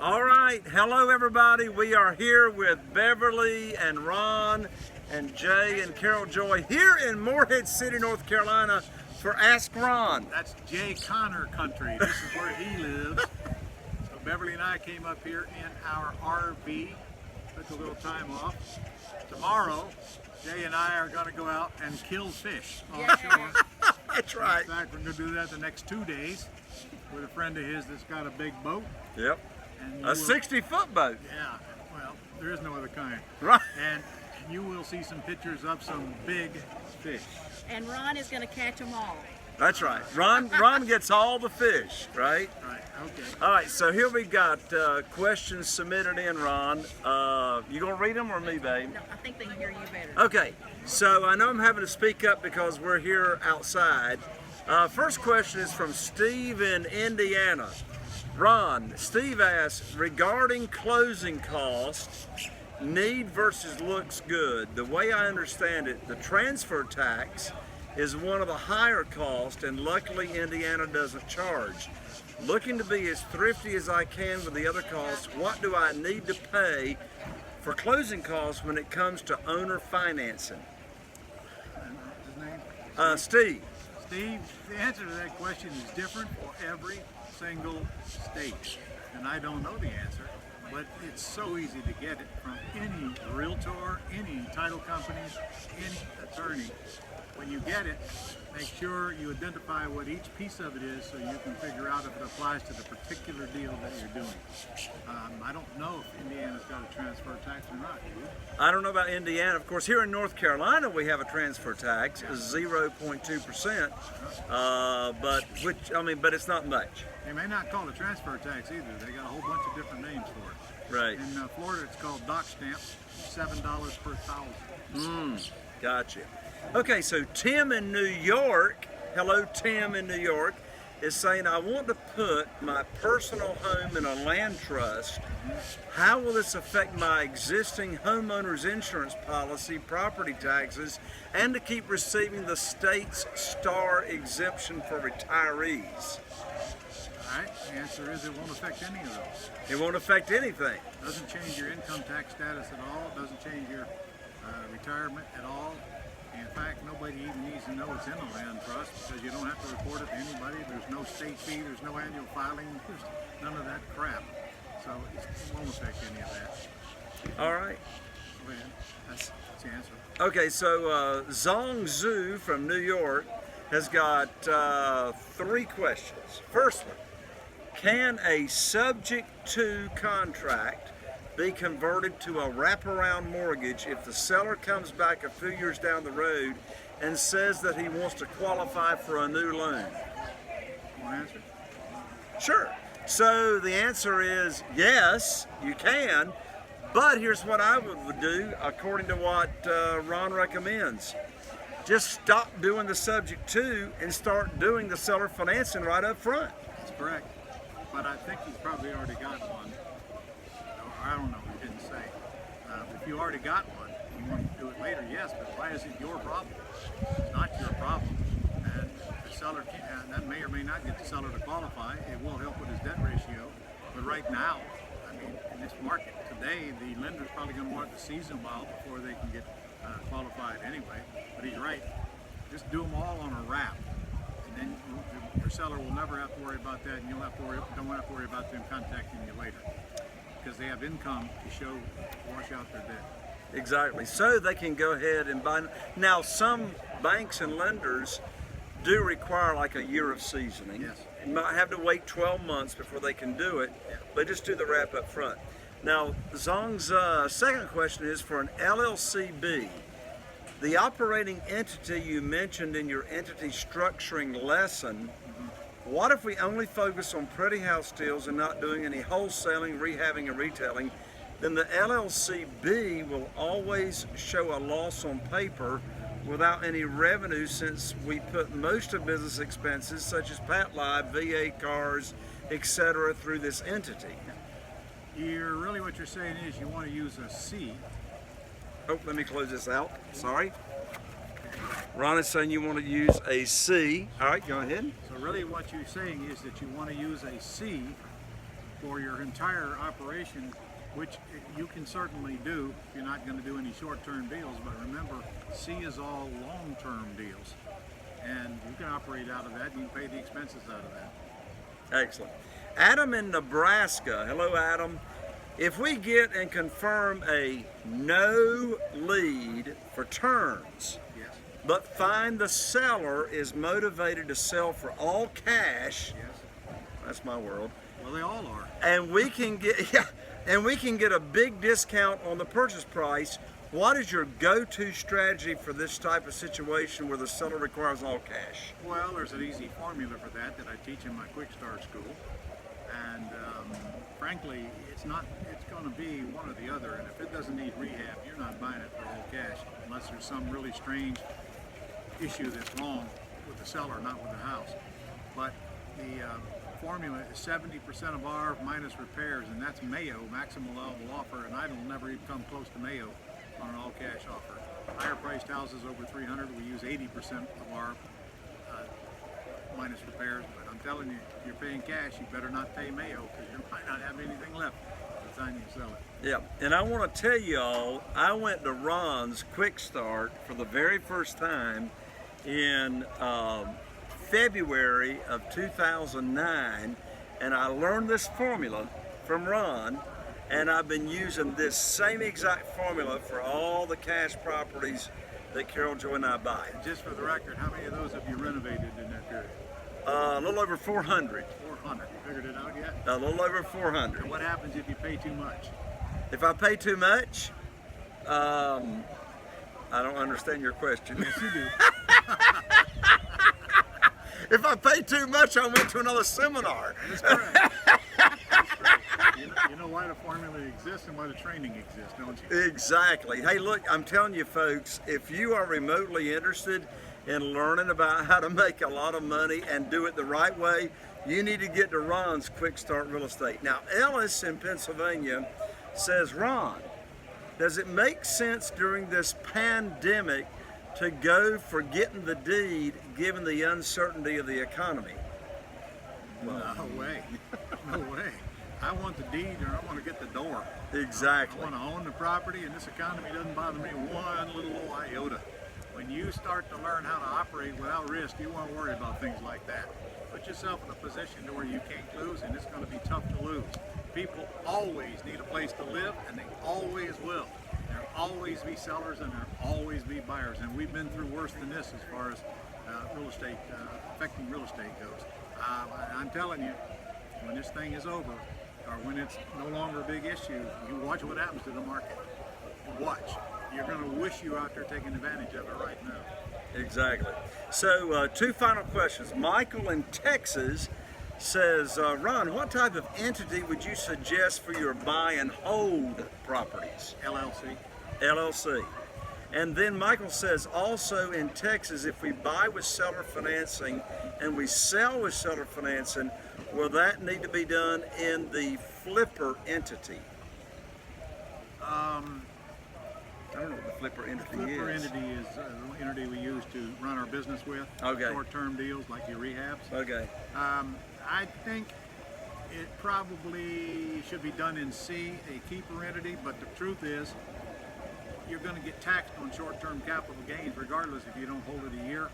All right, hello everybody. We are here with Beverly and Ron and Jay and Carol Joy here in Morehead City, North Carolina for Ask Ron. That's Jay Connor country. This is where he lives. So Beverly and I came up here in our RV, took a little time off. Tomorrow, Jay and I are going to go out and kill fish on shore. That's right. In fact, we're going to do that the next 2 days with a friend of his that's got a big boat. Yep. And A 60-foot boat. Yeah, well, there is no other kind. Right. And you will see some pictures of some big fish. And Ron is going to catch them all. That's right. Ron gets all the fish, right? Right, okay. All right, so here we got questions submitted in, Ron. You gonna read them or me, babe? No, I think they can hear you better. Okay, so I know I'm having to speak up because we're here outside. First question is from Steve in Indiana. Ron, Steve asks, regarding closing costs, need versus looks good. The way I understand it, the transfer tax is one of the higher costs, and luckily Indiana doesn't charge. Looking to be as thrifty as I can with the other costs, what do I need to pay for closing costs when it comes to owner financing? His name? Steve. Steve, the answer to that question is different for every single state. And I don't know the answer, but it's so easy to get it from any realtor, any title company, any attorney. When you get it, make sure you identify what each piece of it is so you can figure out if it applies to the particular deal that you're doing. I don't know if Indiana's got a transfer tax or not. Do you? I don't know about Indiana. Of course, here in North Carolina, we have a transfer tax, 0.2%, but it's not much. They may not call it a transfer tax either. They got a whole bunch of different names for it. Right. In Florida, it's called dock stamps, $7 per thousand. Gotcha. Okay, so Tim in New York, hello Tim in New York, is saying, I want to put my personal home in a land trust. How will this affect my existing homeowner's insurance policy, property taxes, and to keep receiving the state's STAR exemption for retirees? All right, the answer is it won't affect any of those. It won't affect anything. It doesn't change your income tax status at all. It doesn't change your retirement at all. In fact, nobody even needs to know it's in a land trust because you don't have to report it to anybody. There's no state fee, there's no annual filing, there's none of that crap. So it won't affect any of that. All right. Go ahead. That's the answer. Okay, so Yong Xu from New York has got 3 questions. First one, can a subject to contract be converted to a wraparound mortgage if the seller comes back a few years down the road and says that he wants to qualify for a new loan? Want answer? Sure. So the answer is yes, you can, but here's what I would do according to what Ron recommends. Just stop doing the subject to and start doing the seller financing right up front. That's correct. But I think he's probably already got one. I don't know, he didn't say. If you already got one, you want to do it later, yes, but why is it your problem? It's not your problem. And the seller that may or may not get the seller to qualify. It will help with his debt ratio. But right now, I mean, in this market today, the lender's probably going to want to see a while before they can get qualified anyway. But he's right. Just do them all on a wrap. And then your seller will never have to worry about that, and don't have to worry about them contacting you later. Because they have income to wash out their debt. Exactly. So they can go ahead and buy. Now, some banks and lenders do require like a year of seasoning. Yes. You might have to wait 12 months before they can do it, but just do the wrap up front. Now, Zong's second question is for an LLCB. The operating entity you mentioned in your entity structuring lesson, what if we only focus on pretty house deals and not doing any wholesaling, rehabbing, and retailing? Then the LLCB will always show a loss on paper without any revenue, since we put most of business expenses such as Pat Live, VA cars, etc. through this entity. Really what you're saying is you want to use a C. Oh, let me close this out. Sorry. Ron is saying you want to use a C. All right, go ahead. So really what you're saying is that you want to use a C for your entire operation, which you can certainly do if you're not going to do any short-term deals. But remember, C is all long-term deals, and you can operate out of that. You can pay the expenses out of that. Excellent. Adam in Nebraska. Hello, Adam. If we get and confirm a no lead for turns, Yes. but find the seller is motivated to sell for all cash, Yes. that's my world, Well, they all are. and we can get a big discount on the purchase price, what is your go-to strategy for this type of situation where the seller requires all cash? Well, there's an easy formula for that I teach in my Quick Start school, and frankly, it's going to be one or the other. And if it doesn't need rehab, you're not buying it for all cash, unless there's some really strange issue that's wrong with the seller, not with the house. But the formula is 70% of R minus repairs, and that's Mayo, maximum allowable offer, and I will never even come close to Mayo on an all-cash offer. Higher priced houses over 300, we use 80% of R minus repairs. But I'm telling you, if you're paying cash, you better not pay Mayo, because you might not have anything left by the time you sell it. Yeah, and I want to tell you all, I went to Ron's Quick Start for the very first time in February of 2009, and I learned this formula from Ron, and I've been using this same exact formula for all the cash properties that Carol Joy and I buy. And just for the record, how many of those have you renovated in that period? A little over 400. 400. You figured it out yet? A little over 400. And what happens if you pay too much? If I pay too much, I don't understand your question. Yes, you do. If I pay too much, I went to another seminar. That's correct. You know why the formula exists and why the training exists, don't you? Exactly. Hey, look, I'm telling you folks, if you are remotely interested in learning about how to make a lot of money and do it the right way, you need to get to Ron's Quick Start Real Estate. Now, Ellis in Pennsylvania says, Ron, does it make sense during this pandemic to go for getting the deed given the uncertainty of the economy? No way. No way. I want the deed or I want to get the door. Exactly. I want to own the property, and this economy doesn't bother me one little old iota. When you start to learn how to operate without risk, you won't worry about things like that. Put yourself in a position to where you can't lose, and it's going to be tough to lose. People always need a place to live, and they always will. There'll always be sellers, and there'll always be buyers. And we've been through worse than this as far as real estate, affecting real estate goes. I'm telling you, when this thing is over, or when it's no longer a big issue, you watch what happens to the market. Watch. You're going to wish you were out there taking advantage of it right now. Exactly. So, two final questions. Michael in Texas says, Ron, what type of entity would you suggest for your buy and hold properties? LLC. LLC. And then Michael says, also in Texas, if we buy with seller financing and we sell with seller financing, will that need to be done in the flipper entity? I don't know what the flipper entity is. Flipper entity is the entity we use to run our business with. Okay. Short-term deals like your rehabs. Okay. I think it probably should be done in C, a keeper entity, but the truth is you're going to get taxed on short-term capital gains regardless if you don't hold it a year.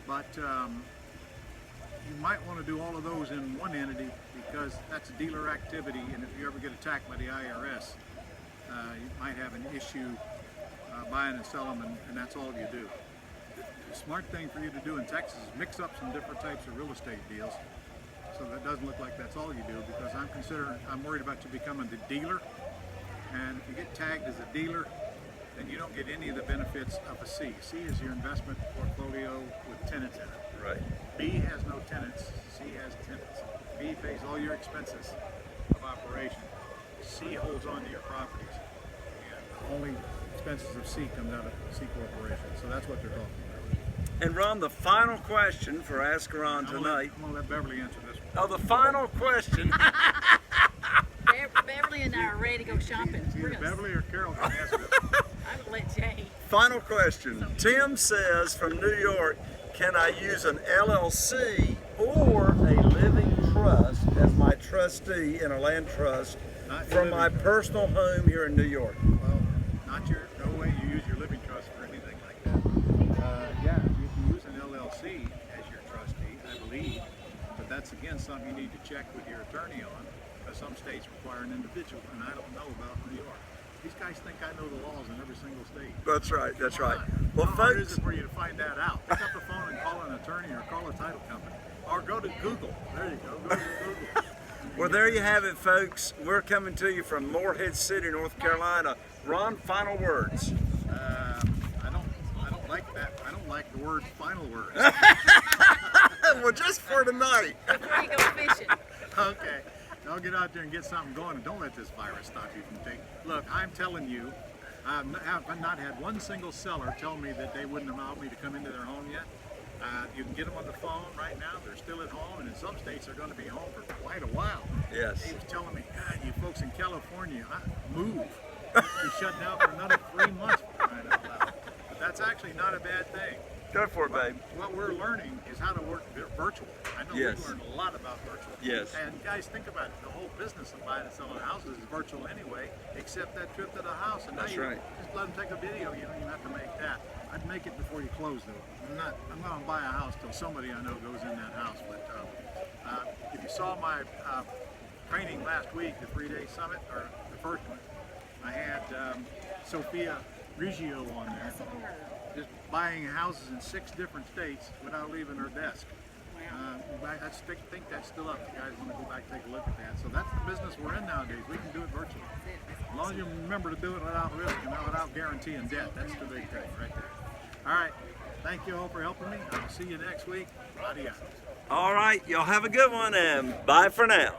But you might want to do all of those in one entity because that's dealer activity, and if you ever get attacked by the IRS, you might have an issue buying and selling them, and that's all you do. The smart thing for you to do in Texas is mix up some different types of real estate deals so that it doesn't look like that's all you do, because I'm worried about you becoming the dealer, and if you get tagged as a dealer, then you don't get any of the benefits of a C. C is your investment portfolio with tenants in it. Right. B has no tenants, C has tenants. B pays all your expenses of operation. C holds on to your properties. And the only expenses of C comes out of C Corporation. So that's what they're talking about. And Ron, the final question for Ask Ron tonight. I'm going to let Beverly answer this one. Oh, the final question. Beverly and I are ready to go shopping. Either Beverly or Carol can answer this. I would let Jay. Final question. Tim says from New York, can I use an LLC or a living trust as my trustee in a land trust Not your from my living trust. personal home here in New York. Well, no way you use your living trust for anything like that. Yeah, you can use an LLC as your trustee, I believe, but that's again something you need to check with your attorney on, because some states require an individual, and I don't know about New York. These guys think I know the laws in every single state. That's right. That's Come right. on. Well, How hard is folks, it for you to find that out? Pick up the phone and call an attorney or call a title company, or go to Google. There you go. Go to Google. well, there you have it, folks. We're coming to you from Morehead City, North Carolina. Ron, final words. I don't like that. I don't like the word final words. Well, just for tonight. Before you go fishing. Okay. I'll get out there and get something going, and don't let this virus stop you from taking. Look, I'm telling you, I've not had one single seller tell me that they wouldn't allow me to come into their home yet. You can get them on the phone right now. They're still at home, and in some states they're going to be home for quite a while. Yes. He was telling me, God, you folks in California, move. You're shut down for another 3 months for crying out loud. But that's actually not a bad thing. Go for it, babe. What we're learning is how to work virtual. I know Yes. we've learned a lot about virtual. Yes. And guys, think about it. The whole business of buying and selling houses is virtual anyway, except that trip to the house. And now That's you right. just let them take a video. You don't even have to make that. I'd make it before you close, though. I'm not going to buy a house till somebody I know goes in that house. But if you saw my training last week, the 3-day summit, or the first one, I had Sophia Riggio on there. Just buying houses in 6 different states without leaving her desk. I think that's still up. You guys want to go back and take a look at that. So that's the business we're in nowadays. We can do it virtually. As long as you remember to do it without risk and without guaranteeing debt. That's the big thing right there. All right. Thank you all for helping me. I'll see you next week. Adios. All right. Y'all have a good one, and bye for now.